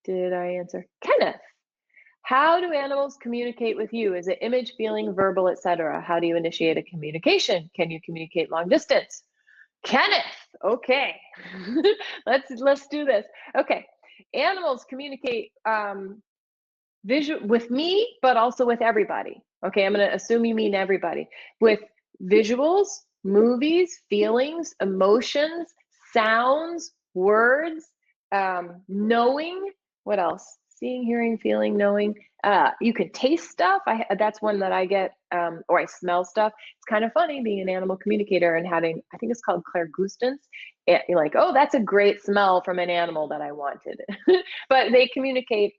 Did I answer? Kenneth, how do animals communicate with you? Is it image, feeling, verbal, etc.? How do you initiate a communication? Can you communicate long distance? Kenneth, okay. let's do this. Okay, animals communicate with me, but also with everybody. Okay, I'm going to assume you mean everybody. With visuals, movies, feelings, emotions, sounds, words, knowing. What else? Seeing, hearing, feeling, knowing. You can taste stuff. That's one that I get, or I smell stuff. It's kind of funny being an animal communicator and having, I think it's called clairgustance. You're like, oh, that's a great smell from an animal that I wanted. But they communicate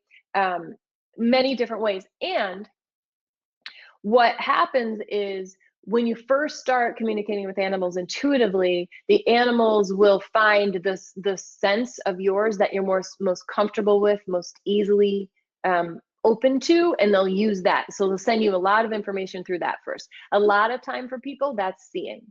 many different ways. And what happens is when you first start communicating with animals intuitively, the animals will find the sense of yours that you're most comfortable with, most easily open to, and they'll use that. So they'll send you a lot of information through that first. A lot of time for people, that's seeing.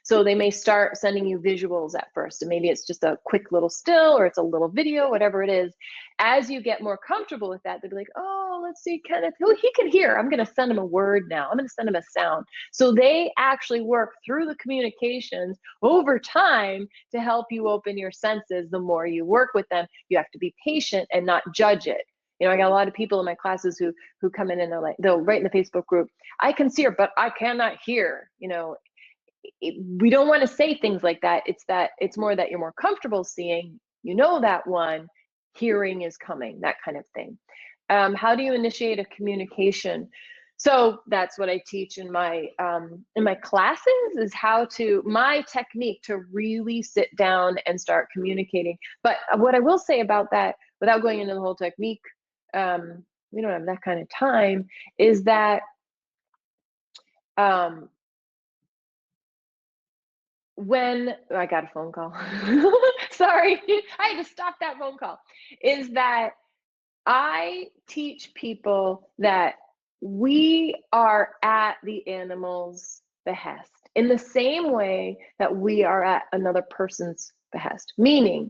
So they may start sending you visuals at first, and maybe it's just a quick little still or it's a little video, whatever it is. As you get more comfortable with that, they'll be like, oh, let's see, Kenneth, oh, he can hear. I'm going to send him a word now. I'm going to send him a sound. So they actually work through the communications over time to help you open your senses. The more you work with them, you have to be patient and not judge it. You know, I got a lot of people in my classes who come in and they're like, they'll write in the Facebook group, I can see her, but I cannot hear. You know, we don't want to say things like that. It's more that you're more comfortable seeing, you know, that one, hearing is coming, that kind of thing. How do you initiate a communication? So that's what I teach in my classes, is how to, my technique to really sit down and start communicating. But what I will say about that, without going into the whole technique, we don't have that kind of time, is that when I got a phone call, sorry, I had to stop that phone call, is that I teach people that we are at the animal's behest in the same way that we are at another person's behest. Meaning,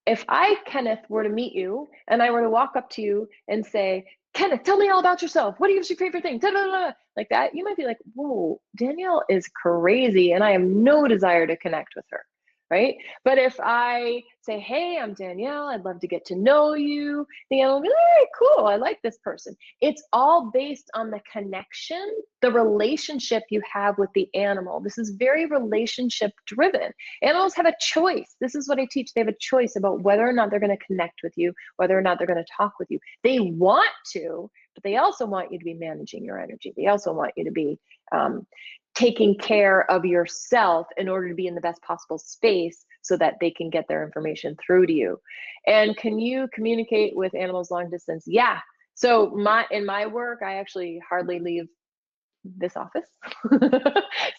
if I, Kenneth, were to meet you and I were to walk up to you and say, Kenneth, tell me all about yourself. What is your favorite thing? Da, da, da, like that, you might be like, whoa, Danielle is crazy and I have no desire to connect with her, right? But if I say, hey, I'm Danielle, I'd love to get to know you, the animal will be like, all right, cool, I like this person. It's all based on the connection, the relationship you have with the animal. This is very relationship driven. Animals have a choice. This is what I teach. They have a choice about whether or not they're going to connect with you, whether or not they're going to talk with you. They want to, but they also want you to be managing your energy. They also want you to be taking care of yourself in order to be in the best possible space so that they can get their information through to you. And can you communicate with animals long distance? Yeah. So in my work, I actually hardly leave this office.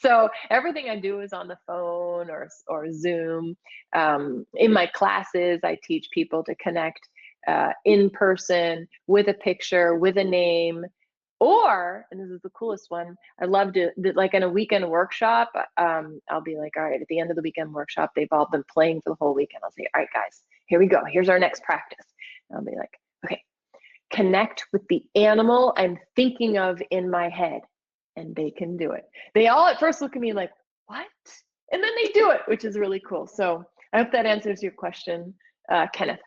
So everything I do is on the phone or Zoom. In my classes, I teach people to connect in person with a picture, with a name. Or, and this is the coolest one, I love to, like in a weekend workshop, I'll be like, all right, at the end of the weekend workshop, they've all been playing for the whole weekend. I'll say, all right, guys, here we go. Here's our next practice. And I'll be like, okay, connect with the animal I'm thinking of in my head. And they can do it. They all at first look at me like, what? And then they do it, which is really cool. So I hope that answers your question, Kenneth.